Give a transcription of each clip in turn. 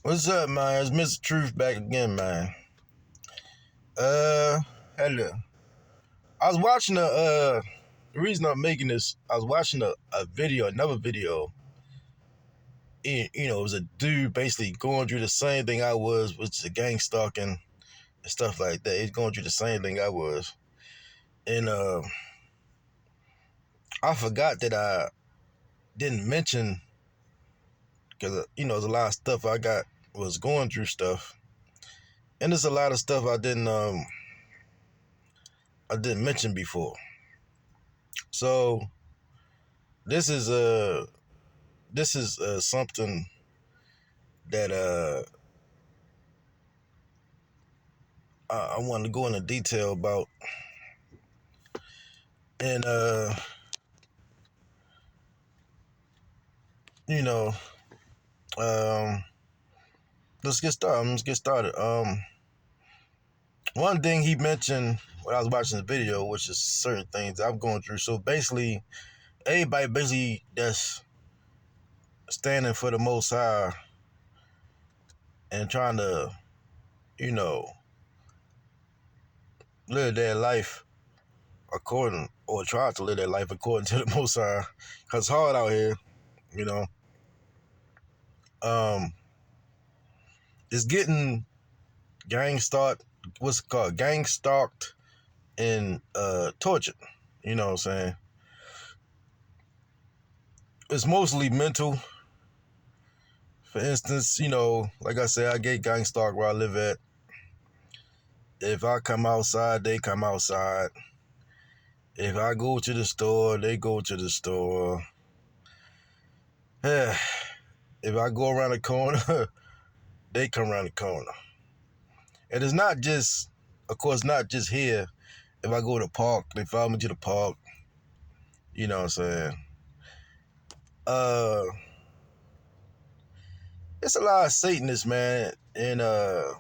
What's up, man? It's Mr. Truth back again, man. Uh, Hello. I was watching the reason I'm making this, I was watching a video, another video. It was a dude basically going through the same thing I was, which is gang stalking and stuff like that. He's going through the same thing I was. And I forgot that I didn't mention, because, there's a lot of stuff was going through stuff. And there's a lot of stuff I didn't mention before. So this is something that I want to go into detail about, and you know, let's get started. One thing he mentioned when I was watching the video, which is certain things I'm going through. So basically, everybody that's standing for the Most High and trying to, you know, live their life try to live their life according to the Most High, cause it's hard out here, you know. It's getting gang stalked and tortured. You know what I'm saying? It's mostly mental. For instance, like I said, I get gang stalked where I live at. If I come outside, they come outside. If I go to the store, they go to the store. If I go around the corner, they come around the corner. And it's not just, of course, not just here. If I go to the park, they follow me to the park. You know what I'm saying? It's a lot of Satanists, man, and there's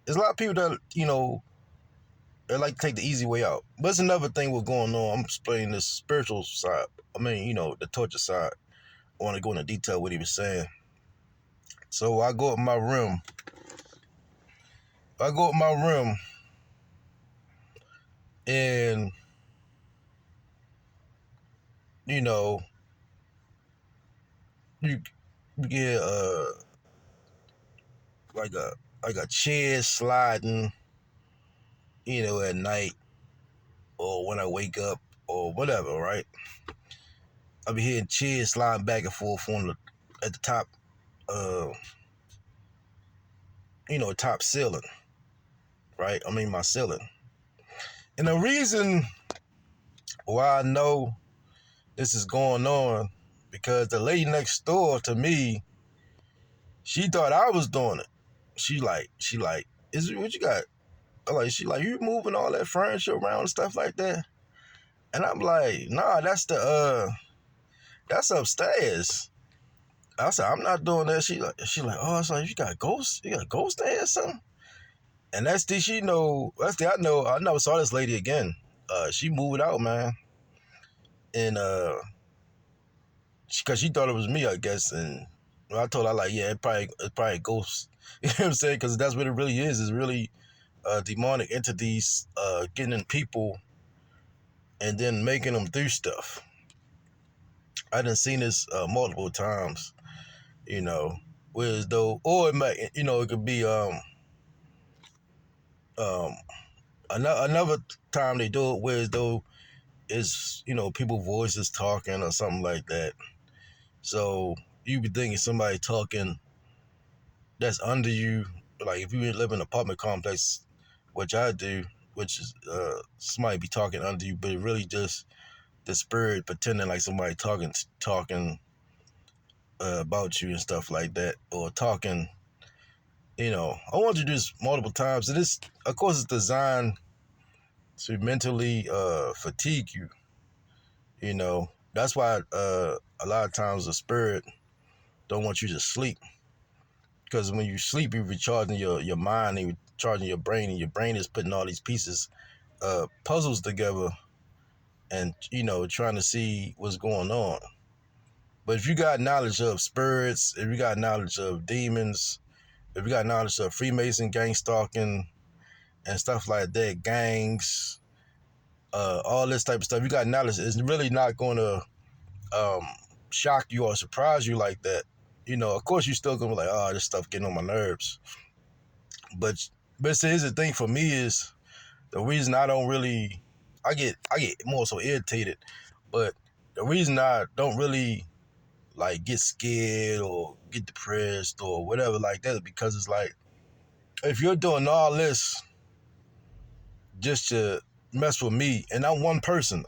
a lot of people that they like to take the easy way out. But it's another thing what's going on. I'm explaining the spiritual side. I mean, the torture side. I want to go into detail what he was saying. So I go up my room. And you get like a chair sliding, at night or when I wake up or whatever, right? I'll be hearing chairs sliding back and forth at the top, top ceiling, right? I mean my ceiling. And the reason why I know this is going on, because the lady next door to me, she thought I was doing it. She like, is it what you got? She like, you moving all that furniture around and stuff like that? And I'm like, nah, that's upstairs. I said, I'm not doing that. She like, oh, it's like, you got ghosts there or something? And that's I never saw this lady again. She moved out, man. And because she thought it was me, I guess. And I told her, like, yeah, it's probably ghosts. You know what I'm saying? Because that's what it really is. It's really demonic entities getting in people and then making them do stuff. I done seen this multiple times, whereas though, or it might, it could be another time they do it, whereas though it's, people voices talking or something like that. So you be thinking somebody talking that's under you, like if you live in an apartment complex, which I do, which is somebody be talking under you, but it really just the spirit pretending like somebody talking about you and stuff like that, or talking. I want you to do this multiple times. And this, of course, is designed to mentally fatigue you. That's why a lot of times the spirit don't want you to sleep, because when you sleep, you're recharging your mind, and you're recharging your brain, and your brain is putting all these pieces, puzzles together, and trying to see what's going on. But if you got knowledge of spirits, if you got knowledge of demons, if you got knowledge of Freemason, gang stalking, and stuff like that, gangs, all this type of stuff, you got knowledge, it's really not going to um, shock you or surprise you like that. You know, of course, you're still going to be like, oh, this stuff getting on my nerves. But see, here's the thing for me is the reason I don't really, I get more so irritated, but the reason I don't really like get scared or get depressed or whatever like that is because it's like, if you're doing all this just to mess with me, and I'm one person.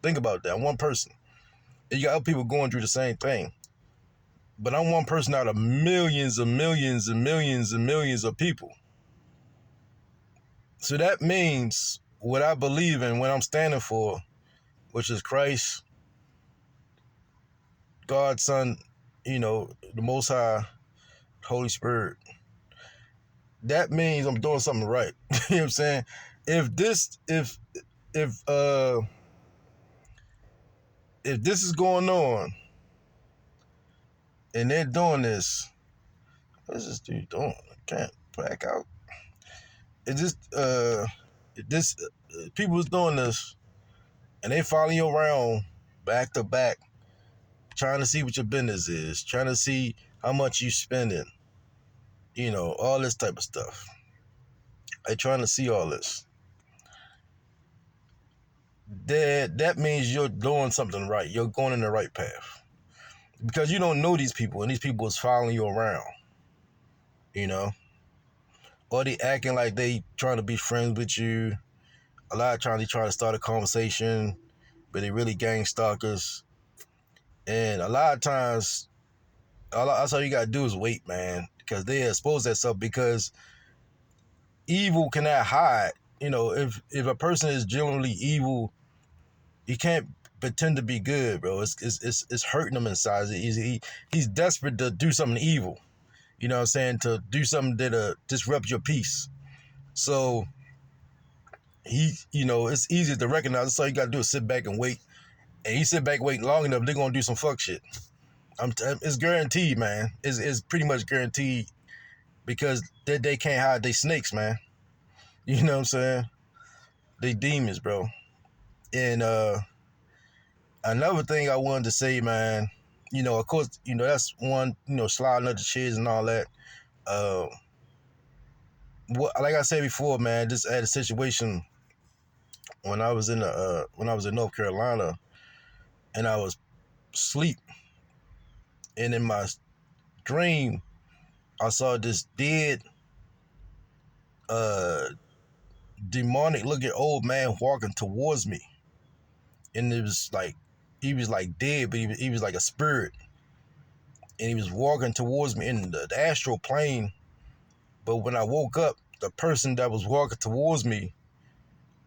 Think about that. I'm one person. And you got other people going through the same thing. But I'm one person out of millions and millions and millions and millions of people. So that means what I believe in, what I'm standing for, which is Christ, God, Son, you know, the Most High, Holy Spirit. That means I'm doing something right. You know what I'm saying? If this is going on and they're doing this, what's this dude doing? I can't back out. It just this people is doing this and they follow you around back to back, trying to see what your business is, trying to see how much you spending, you know, all this type of stuff. They trying to see all this. That means you're doing something right. You're going in the right path. Because you don't know these people, and these people is following you around, you know? Or they acting like they trying to be friends with you. A lot of times they try to start a conversation, but they really gang stalkers. And a lot of times, that's all you gotta do is wait, man. Because they expose that stuff, because evil cannot hide. You know, if a person is genuinely evil, he can't pretend to be good, bro. It's hurting him inside. He's desperate to do something evil. You know what I'm saying? To do something that disrupt your peace. So you know, it's easy to recognize. That's all you gotta do is sit back and wait. And you sit back waiting long enough, they're gonna do some fuck shit. It's guaranteed, man. It's pretty much guaranteed, because they can't hide. They snakes, man. You know what I'm saying? They demons, bro. And another thing I wanted to say, man, you know, of course, you know, that's one, you know, sliding up the chairs and all that. Like I said before, man, just had a situation when I was in North Carolina, and I was asleep, and in my dream, I saw this dead, demonic looking old man walking towards me, and it was like he was like dead, but he was like a spirit, and he was walking towards me in the astral plane. But when I woke up, the person that was walking towards me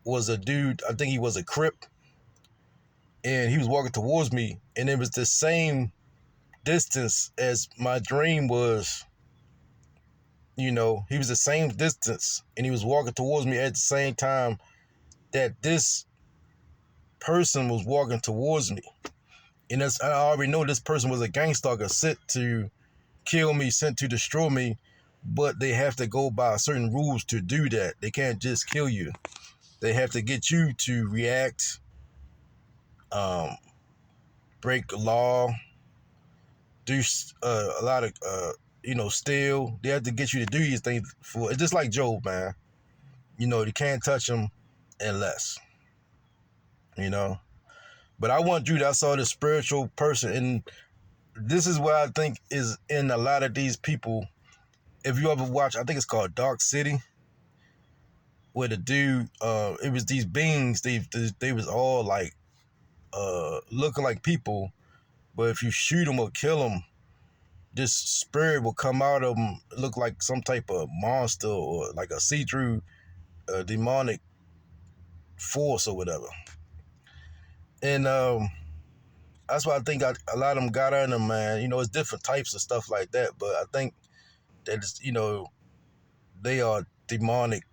was a dude. I think he was a Crip, and he was walking towards me, and it was the same distance as my dream was. You know, he was the same distance, and he was walking towards me at the same time that this person was walking towards me. And I already know this person was a gang stalker sent to kill me, sent to destroy me, but they have to go by certain rules to do that. They can't just kill you. They have to get you to react, break the law, do a lot of, you know, steal. They have to get you to do these things for. It's just like Job, man. You know, you can't touch him unless, you know. But I want you to, I saw this spiritual person, and this is what I think is in a lot of these people. If you ever watch, I think it's called Dark City, where the dude, it was these beings, they was all like, looking like people, but if you shoot them or kill them, this spirit will come out of them, look like some type of monster or like a see-through demonic force or whatever. And that's why I think a lot of them got on them, man. You know, it's different types of stuff like that, but I think that it's, you know, they are demonic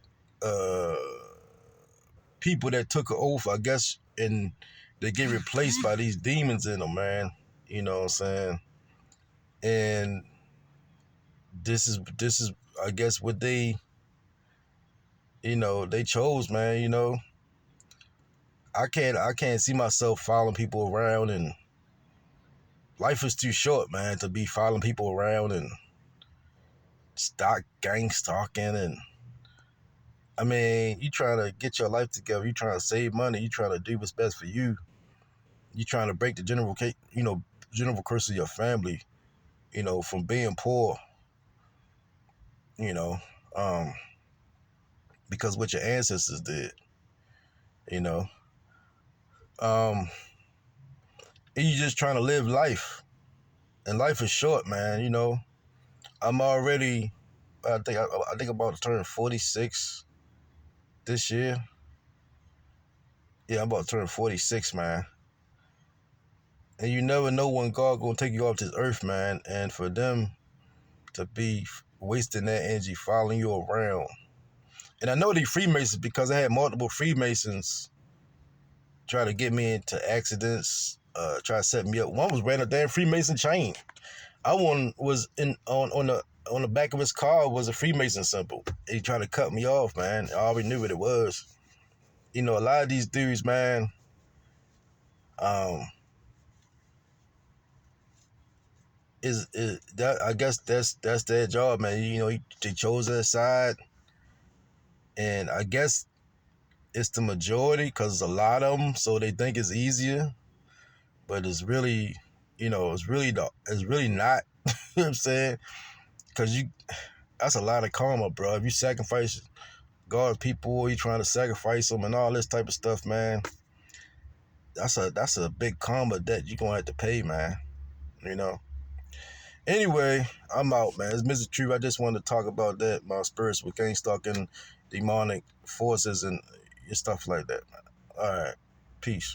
people that took an oath, I guess, and they get replaced by these demons in them, man. You know what I'm saying? And this is I guess what they chose, man. I can't see myself following people around, and life is too short, man, to be following people around and gang stalking. And I mean, you trying to get your life together, you trying to save money, you trying to do what's best for you, you trying to break the general curse of your family, from being poor, you know, um, because what your ancestors did, you know, um, and you just trying to live life, and life is short, man. I'm already, I think about to turn 46 this year. Yeah, I'm about to turn 46, man. And you never know when God gonna take you off this earth, man. And for them to be wasting that energy following you around. And I know they Freemasons because I had multiple Freemasons try to get me into accidents, try to set me up. One was wearing a damn Freemason chain. One was on the back of his car was a Freemason symbol. He tried to cut me off, man. I already knew what it was. A lot of these dudes, man, um, is that I guess that's their job, man. They chose their side, and I guess it's the majority because it's a lot of them, so they think it's easier, but it's really, it's really not. You know what I'm saying? Because that's a lot of karma, bro. If you sacrifice God's people, you trying to sacrifice them and all this type of stuff, man. That's a big karma debt you're gonna have to pay, man. You know. Anyway, I'm out, man. It's Mr. True. I just wanted to talk about that, my spirits with gang stalking, demonic forces, and stuff like that, man. All right. Peace.